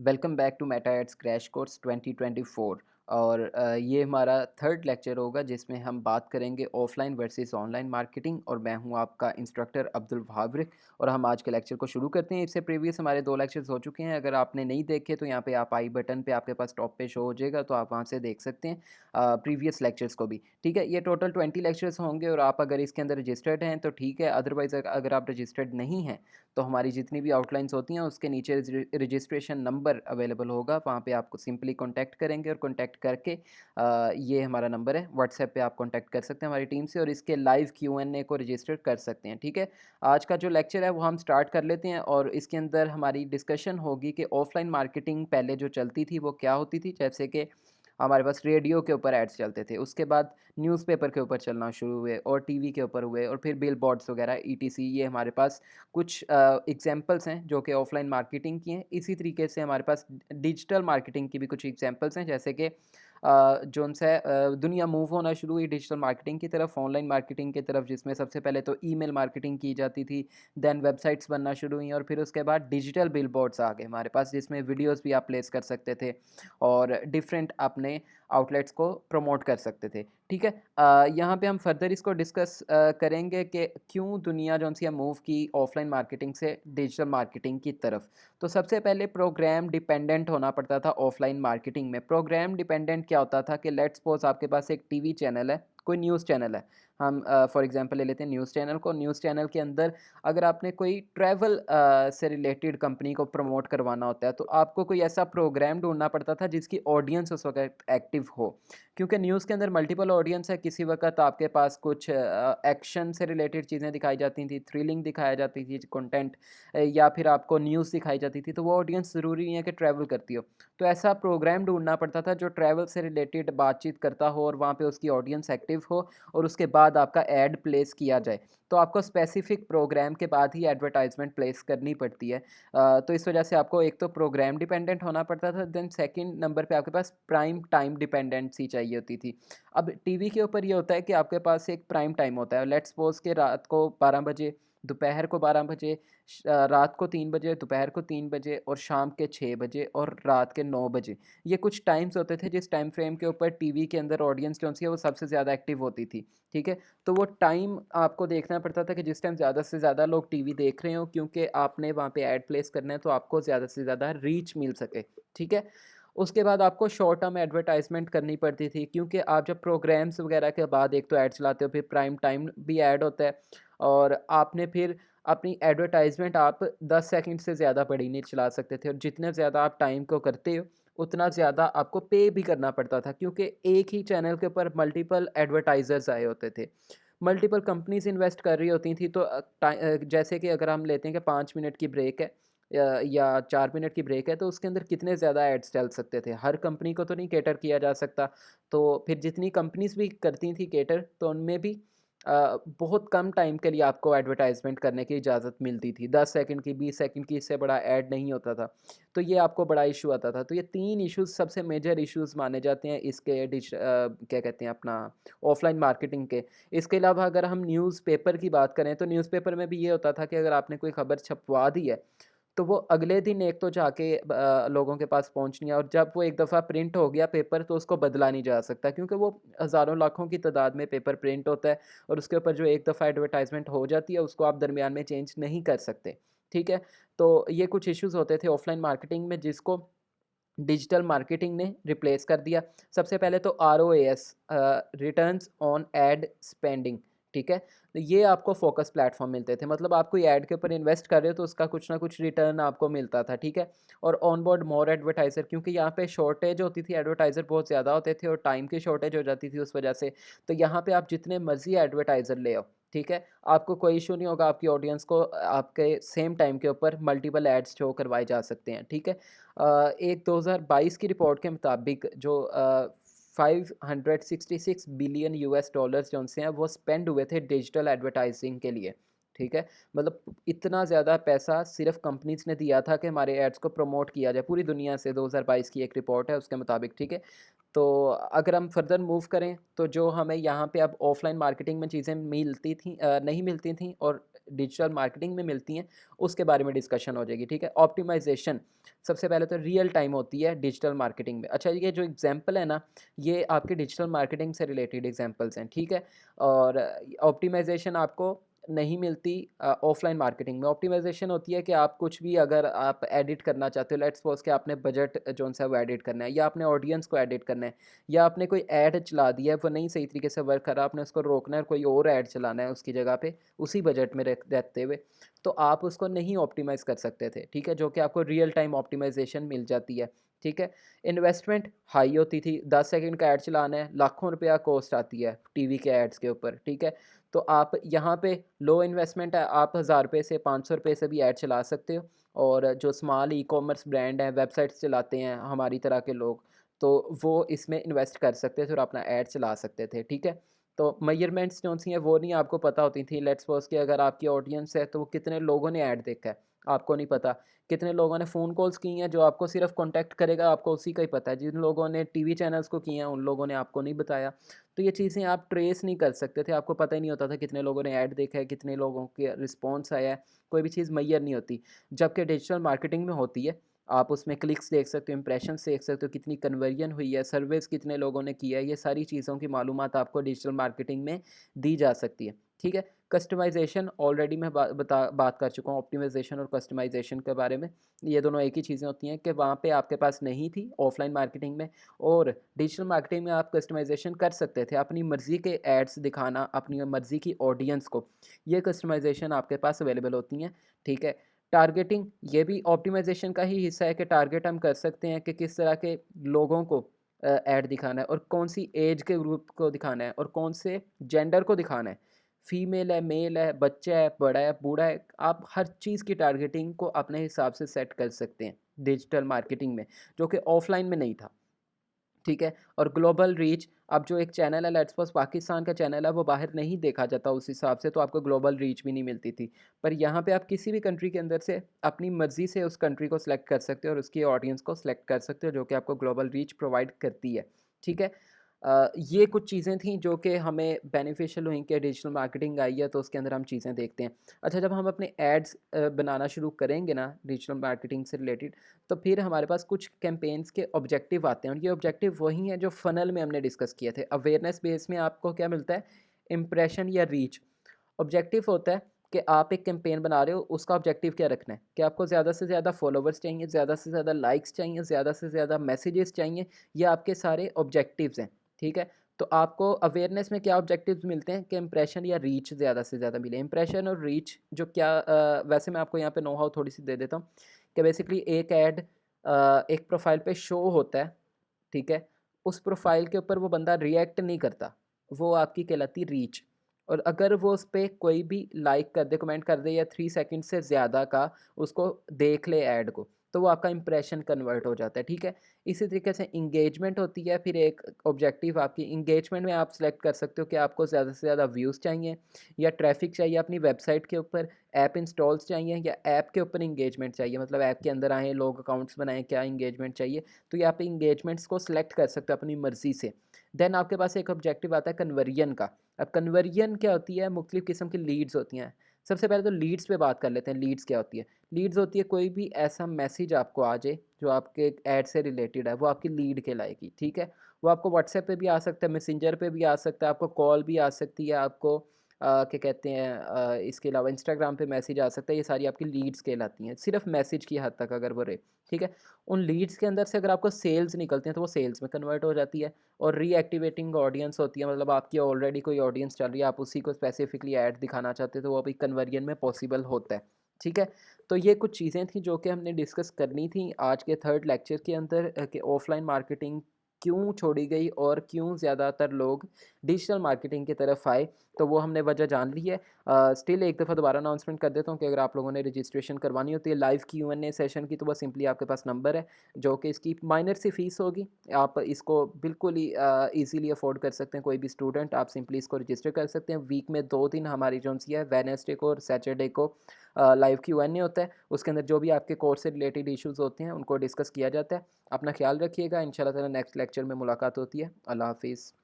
Welcome back to Meta ads crash course 2024। और ये हमारा थर्ड लेक्चर होगा जिसमें हम बात करेंगे ऑफलाइन वर्सेस ऑनलाइन मार्केटिंग। और मैं हूं आपका इंस्ट्रक्टर अब्दुल वहाब। और हम आज के लेक्चर को शुरू करते हैं। इससे प्रीवियस हमारे दो लेक्चर्स हो चुके हैं। अगर आपने नहीं देखे तो यहाँ पे आप आई बटन पे आपके पास टॉप पे शो हो जाएगा, तो आप वहाँ से देख सकते हैं प्रीवियस लेक्चर्स को भी। ठीक है, ये टोटल 20 लेक्चर्स होंगे और आप अगर इसके अंदर रजिस्टर्ड हैं तो ठीक है, अदरवाइज़ अगर आप रजिस्टर्ड नहीं हैं तो हमारी जितनी भी आउटलाइंस होती हैं उसके नीचे रजिस्ट्रेशन नंबर अवेलेबल होगा, वहाँ पे आपको सिंपली कॉन्टैक्ट करेंगे और कॉन्टैक्ट करके ये हमारा नंबर है, व्हाट्सएप पे आप कॉन्टैक्ट कर सकते हैं हमारी टीम से और इसके लाइव Q&A को रजिस्टर कर सकते हैं। ठीक है, आज का जो लेक्चर है वो हम स्टार्ट कर लेते हैं और इसके अंदर हमारी डिस्कशन होगी कि ऑफलाइन मार्केटिंग पहले जो चलती थी वो क्या होती थी। जैसे कि हमारे पास रेडियो के ऊपर एड्स चलते थे, उसके बाद न्यूज़पेपर के ऊपर चलना शुरू हुए और टीवी के ऊपर हुए और फिर बिल बोर्ड्स वगैरह ईटीसी। ये हमारे पास कुछ एग्जांपल्स हैं जो कि ऑफलाइन मार्केटिंग की हैं। इसी तरीके से हमारे पास डिजिटल मार्केटिंग की भी कुछ एग्जांपल्स हैं, जैसे कि जोन सा दुनिया मूव होना शुरू हुई डिजिटल मार्केटिंग की तरफ, ऑनलाइन मार्केटिंग की तरफ, जिसमें सबसे पहले तो ईमेल मार्केटिंग की जाती थी, देन वेबसाइट्स बनना शुरू हुई और फिर उसके बाद डिजिटल बिल बोर्ड्स आ गए हमारे पास, जिसमें वीडियोज़ भी आप प्लेस कर सकते थे और डिफरेंट अपने आउटलेट्स को प्रमोट कर सकते थे। ठीक है, यहाँ पे हम फर्दर इसको डिस्कस करेंगे कि क्यों दुनिया जो सी मूव की ऑफलाइन मार्केटिंग से डिजिटल मार्केटिंग की तरफ। तो सबसे पहले प्रोग्राम डिपेंडेंट होना पड़ता था ऑफलाइन मार्केटिंग में। प्रोग्राम डिपेंडेंट क्या होता था कि लेट्स सपोज आपके पास एक टीवी चैनल है, कोई न्यूज़ चैनल है। हम फॉर एग्जांपल ले लेते हैं न्यूज़ चैनल को। न्यूज़ चैनल के अंदर अगर आपने कोई ट्रैवल से रिलेटेड कंपनी को प्रमोट करवाना होता है तो आपको कोई ऐसा प्रोग्राम ढूंढना पड़ता था जिसकी ऑडियंस उस वक्त एक्टिव हो, क्योंकि न्यूज़ के अंदर मल्टीपल ऑडियंस है। किसी वक्त आपके पास कुछ एक्शन से रिलेटेड चीज़ें दिखाई जाती थी, थ्रिलिंग दिखाई जाती थी कंटेंट, या फिर आपको न्यूज़ दिखाई जाती थी, तो वो ऑडियंस ज़रूरी नहीं है कि ट्रैवल करती हो। तो ऐसा प्रोग्राम ढूंढना पड़ता था जो ट्रैवल से रिलेटेड बातचीत करता हो और वहाँ पे उसकी ऑडियंस एक्टिव हो और उसके बाद आपका ऐड प्लेस किया जाए। तो आपको स्पेसिफिक प्रोग्राम के बाद ही एडवर्टाइजमेंट प्लेस करनी पड़ती है। तो इस वजह से आपको एक तो प्रोग्राम डिपेंडेंट होना पड़ता था, देन सेकंड नंबर पे आपके पास प्राइम टाइम डिपेंडेंसी चाहिए होती थी। अब टीवी के ऊपर ये होता है कि आपके पास एक प्राइम टाइम होता है। लेट्स सपोज के रात को 12 बजे, दोपहर को 12 बजे, रात को 3 बजे, दोपहर को 3 बजे और शाम के 6 बजे और रात के 9 बजे। ये कुछ टाइम्स होते थे जिस टाइम फ्रेम के ऊपर टीवी के अंदर ऑडियंस जो सी है वो सबसे ज़्यादा एक्टिव होती थी। ठीक है, तो वो टाइम आपको देखना पड़ता था कि जिस टाइम ज़्यादा से ज़्यादा लोग टीवी देख रहे हो, क्योंकि आपने वहाँ पे ऐड प्लेस करना है तो आपको ज़्यादा से ज़्यादा रीच मिल सके। ठीक है, उसके बाद आपको शॉर्ट टर्म एडवर्टाइजमेंट करनी पड़ती थी, क्योंकि आप जब प्रोग्राम्स वगैरह के बाद एक तो ऐड चलाते हो, फिर प्राइम टाइम भी ऐड होता है और आपने फिर अपनी एडवर्टाइजमेंट आप 10 सेकंड से ज़्यादा बड़ी नहीं चला सकते थे और जितने ज़्यादा आप टाइम को करते हो उतना ज़्यादा आपको पे भी करना पड़ता था, क्योंकि एक ही चैनल के ऊपर मल्टीपल एडवर्टाइज़र्स आए होते थे, मल्टीपल कंपनीज इन्वेस्ट कर रही होती थी। तो जैसे कि अगर हम लेते हैं कि 5 मिनट की ब्रेक है या 4 मिनट की ब्रेक है, तो उसके अंदर कितने ज़्यादा एड्स चल सकते थे। हर कंपनी को तो नहीं कैटर किया जा सकता, तो फिर जितनी कंपनीज भी करती थी कैटर, तो उनमें भी बहुत कम टाइम के लिए आपको एडवर्टाइजमेंट करने की इजाज़त मिलती थी। 10 सेकंड की, 20 सेकंड की, इससे बड़ा ऐड नहीं होता था। तो ये आपको बड़ा इशू आता था। तो ये 3 इश्यूज़ सबसे मेजर इश्यूज़ माने जाते हैं इसके क्या कहते हैं अपना ऑफ़लाइन मार्केटिंग के। इसके अलावा अगर हम न्यूज़पेपर की बात करें तो न्यूज़पेपर में भी ये होता था कि अगर आपने कोई खबर छपवा दी है तो वो अगले दिन एक तो जाके लोगों के पास पहुंचनी है, और जब वो एक दफ़ा प्रिंट हो गया पेपर तो उसको बदला नहीं जा सकता, क्योंकि वो हज़ारों लाखों की तादाद में पेपर प्रिंट होता है और उसके ऊपर जो एक दफ़ा एडवर्टाइजमेंट हो जाती है उसको आप दरमियान में चेंज नहीं कर सकते। ठीक है, तो ये कुछ इश्यूज़ होते थे ऑफलाइन मार्केटिंग में जिसको डिजिटल मार्केटिंग ने रिप्लेस कर दिया। सबसे पहले तो ROAS, returns on ad spending. ठीक है, तो ये आपको फोकस प्लेटफॉर्म मिलते थे, मतलब आप कोई ऐड के ऊपर इन्वेस्ट कर रहे हो तो उसका कुछ ना कुछ रिटर्न आपको मिलता था। ठीक है, और ऑन बोर्ड मोर एडवर्टाइज़र, क्योंकि यहाँ पे शॉर्टेज होती थी, एडवर्टाइज़र बहुत ज़्यादा होते थे और टाइम की शॉर्टेज हो जाती थी उस वजह से। तो यहाँ पे आप जितने मर्जी एडवर्टाइज़र ले आओ, ठीक है, आपको कोई इशू नहीं होगा, आपकी ऑडियंस को आपके सेम टाइम के ऊपर मल्टीपल एड्स शो करवाए जा सकते हैं। ठीक है, एक 2022 की रिपोर्ट के मुताबिक जो 566 बिलियन US डॉलर्स जो उनसे हैं वो स्पेंड हुए थे डिजिटल एडवर्टाइजिंग के लिए। ठीक है? मतलब इतना ज़्यादा पैसा सिर्फ़ कंपनीज़ ने दिया था कि हमारे एड्स को प्रमोट किया जाए पूरी दुनिया से। 2022 की एक रिपोर्ट है उसके मुताबिक, ठीक है? तो अगर हम फर्दर मूव करें तो जो हमें यहाँ पे अब ऑफ़लाइन मार्केटिंग में चीज़ें मिलती थी नहीं मिलती थी और डिजिटल मार्केटिंग में मिलती हैं, उसके बारे में डिस्कशन हो जाएगी, ठीक है? ऑप्टिमाइज़ेशन सबसे पहले तो रियल टाइम होती है डिजिटल मार्केटिंग में। अच्छा, ये जो एग्ज़ाम्पल है ना, ये आपके डिजिटल मार्केटिंग से रिलेटेड एग्ज़ाम्पल्स हैं, ठीक है? और ऑप्टिमाइज़ेशन आपको नहीं मिलती ऑफ़लाइन मार्केटिंग में। ऑप्टिमाइज़ेशन होती है कि आप कुछ भी अगर आप एडिट करना चाहते हो, लेट्स सपोज़ कि आपने बजट जो-सा वो एडिट करना है या आपने ऑडियंस को एडिट करना है या आपने कोई ऐड चला दिया है, वो नहीं सही तरीके से वर्क कर रहा, आपने उसको रोकना है और कोई और ऐड चलाना है उसकी जगह पे, उसी बजट में रहते हुए, तो आप उसको नहीं ऑप्टिमाइज़ कर सकते थे, ठीक है? जो कि आपको रियल टाइम ऑप्टिमाइज़ेशन मिल जाती है, ठीक है? इन्वेस्टमेंट हाई होती थी, 10 सेकंड का ऐड चलाना है, लाखों रुपया कॉस्ट आती है टीवी के एड्स के ऊपर, ठीक है? तो आप यहाँ पे लो इन्वेस्टमेंट है, आप ₹1000 से ₹500 से भी ऐड चला सकते हो और जो स्मॉल ई-कॉमर्स ब्रांड हैं, वेबसाइट्स चलाते हैं हमारी तरह के लोग, तो वो इसमें इन्वेस्ट कर सकते थे और अपना ऐड चला सकते थे, ठीक है? तो मेजरमेंट्स कौन-सी हैं वो नहीं आपको पता होती थी। लेट्स सपोज़ कि अगर आपकी ऑडियंस है तो वो कितने लोगों ने ऐड देखा है, आपको नहीं पता। कितने लोगों ने फ़ोन कॉल्स की हैं, जो आपको सिर्फ़ कॉन्टैक्ट करेगा, आपको उसी का ही पता है। जिन लोगों ने टीवी चैनल्स को किए हैं, उन लोगों ने आपको नहीं बताया। तो ये चीज़ें आप ट्रेस नहीं कर सकते थे, आपको पता ही नहीं होता था कितने लोगों ने ऐड देखा है, कितने लोगों के रिस्पॉन्स आया है, कोई भी चीज़ मैयर नहीं होती। जबकि डिजिटल मार्केटिंग में होती है, आप उसमें क्लिक्स देख सकते हो, इंप्रेशंस देख सकते हो, कितनी कन्वर्जन हुई है, सर्विस कितने लोगों ने किया है, ये सारी चीज़ों की मालूमात आपको डिजिटल मार्केटिंग में दी जा सकती है, ठीक है? कस्टमाइज़ेशन ऑलरेडी मैं बात कर चुका हूँ ऑप्टिमाइज़ेशन और कस्टमाइज़ेशन के बारे में। ये दोनों एक ही चीज़ें होती हैं कि वहाँ पे आपके पास नहीं थी ऑफ़लाइन मार्केटिंग में और डिजिटल मार्केटिंग में आप कस्टमाइज़ेशन कर सकते थे, अपनी मर्ज़ी के एड्स दिखाना, अपनी मर्ज़ी की ऑडियंस को, ये कस्टमाइज़ेशन आपके पास अवेलेबल होती हैं, ठीक है? टारगेटिंग ये भी ऑप्टिमाइज़ेशन का ही हिस्सा है कि टारगेट हम कर सकते हैं कि किस तरह के लोगों को ऐड दिखाना है और कौन-सी एज के ग्रुप को दिखाना है और कौन से जेंडर को दिखाना है। फीमेल है, मेल है, बच्चा है, बड़ा है, बूढ़ा है, आप हर चीज़ की टारगेटिंग को अपने हिसाब से सेट कर सकते हैं डिजिटल मार्केटिंग में, जो कि ऑफ़लाइन में नहीं था। ठीक है? और ग्लोबल रीच, अब जो एक चैनल है लेट्स सपोज़ पाकिस्तान का चैनल है वो बाहर नहीं देखा जाता उस हिसाब से, तो आपको ग्लोबल रीच भी नहीं मिलती थी। पर यहाँ पे आप किसी भी कंट्री के अंदर से अपनी मर्ज़ी से उस कंट्री को सिलेक्ट कर सकते हो और उसकी ऑडियंस को सिलेक्ट कर सकते हो, जो कि आपको ग्लोबल रीच प्रोवाइड करती है। ठीक है? ये कुछ चीज़ें थी जो कि हमें बेनिफिशियल हुई कि डिजिटल मार्केटिंग आई है, तो उसके अंदर हम चीज़ें देखते हैं। अच्छा, जब हम अपने एड्स बनाना शुरू करेंगे ना डिजिटल मार्केटिंग से रिलेटेड, तो फिर हमारे पास कुछ कैंपेन्स के ऑब्जेक्टिव आते हैं और ये ऑब्जेक्टिव वही हैं जो फ़नल में हमने डिस्कस किए थे। अवेयरनेस बेस में आपको क्या मिलता है? इम्प्रेशन या रीच। ऑब्जेक्टिव होता है कि आप एक कैंपेन बना रहे हो, उसका ऑब्जेक्टिव क्या रखना है? कि आपको ज़्यादा से ज़्यादा फॉलोवर्स चाहिए, ज़्यादा से ज़्यादा लाइक्स चाहिए, ज़्यादा से ज़्यादा मैसेजेस चाहिए, ये आपके सारे ऑब्जेक्टिव्स हैं, ठीक है? तो आपको अवेयरनेस में क्या ऑब्जेक्टिव्स मिलते हैं कि इंप्रेशन या रीच ज़्यादा से ज़्यादा मिले। इंप्रेशन और रीच जो क्या वैसे मैं आपको यहाँ पे नो हाउ थोड़ी-सी दे देता हूँ कि बेसिकली एक ऐड एक प्रोफ़ाइल पे शो होता है, ठीक है? उस प्रोफ़ाइल के ऊपर वो बंदा रिएक्ट नहीं करता, वो आपकी कहलाती रीच। और अगर वो उस पे कोई भी लाइक कर दे, कमेंट कर दे या 3 सेकंड से ज़्यादा का उसको देख ले ऐड को, तो वो आपका इंप्रेशन कन्वर्ट हो जाता है, ठीक है? इसी तरीके से एंगेजमेंट होती है, फिर एक ऑब्जेक्टिव आपकी एंगेजमेंट में आप सेलेक्ट कर सकते हो कि आपको ज़्यादा से ज़्यादा व्यूज़ चाहिए या ट्रैफ़िक चाहिए अपनी वेबसाइट के ऊपर, ऐप इंस्टॉल्स चाहिए या ऐप के ऊपर एंगेजमेंट चाहिए, मतलब ऐप के अंदर आएँ, लोग अकाउंट्स बनाएँ, क्या एंगेजमेंट चाहिए, तो ये आप एंगेजमेंट्स को सेलेक्ट कर सकते हो अपनी मर्ज़ी से। देन आपके पास एक ऑब्जेक्टिव आता है कन्वर्जन का। अब कन्वर्जन क्या होती है? मुख्तलिफ़ किस्म की लीड्स होती हैं। सबसे पहले तो लीड्स पे बात कर लेते हैं, लीड्स क्या होती है? लीड्स होती है कोई भी ऐसा मैसेज आपको आ जाए जो आपके ऐड से रिलेटेड है, वो आपकी लीड कहलाएगी, ठीक है? वो आपको व्हाट्सएप पे भी आ सकता है, मैसेंजर पे भी आ सकता है, आपको कॉल भी आ सकती है, आपको क्या कहते हैं इसके अलावा इंस्टाग्राम पे मैसेज आ सकता है, ये सारी आपकी लीड्स कहलाती हैं, सिर्फ़ मैसेज की हद तक अगर वो रहे, ठीक है? उन लीड्स के अंदर से अगर आपको सेल्स निकलती हैं, तो वो सेल्स में कन्वर्ट हो जाती है और रीएक्टिवेटिंग ऑडियंस होती है, मतलब आपकी ऑलरेडी कोई ऑडियंस चल रही है, आप उसी को स्पेसिफिकली ऐड दिखाना चाहते हो, तो वो भी कन्वर्जन में पॉसिबल होता है, ठीक है? तो ये कुछ चीज़ें थी जो कि हमने डिस्कस करनी थी आज के थर्ड लेक्चर के अंदर कि ऑफ़लाइन मार्केटिंग क्यों छोड़ी गई और क्यों ज़्यादातर लोग डिजिटल मार्केटिंग की तरफ आए, तो वो हमने वजह जान ली है। स्टिल एक दफ़ा दोबारा अनाउंसमेंट कर देता हूँ कि अगर आप लोगों ने रजिस्ट्रेशन करवानी होती है लाइव Q&A सेशन की, तो वो सिंपली आपके पास नंबर है, जो कि इसकी माइनर सी फ़ीस होगी। आप इसको बिल्कुल ही ईज़िली अफ़ोर्ड कर सकते हैं, कोई भी स्टूडेंट आप सिंपली इसको रजिस्टर कर सकते हैं। वीक में 2 दिन हमारी जो-सी है वेडनेसडे को और सैटरडे को लाइव Q&A होता है। उसके अंदर जो भी आपके कोर्स से रिलेटेड इश्यूज़ होते हैं, उनको डिस्कस किया जाता है। अपना ख़्याल रखिएगा, इंशाल्लाह ताला नेक्स्ट लेक्चर में मुलाकात होती है। अल्लाह हाफ़िज़।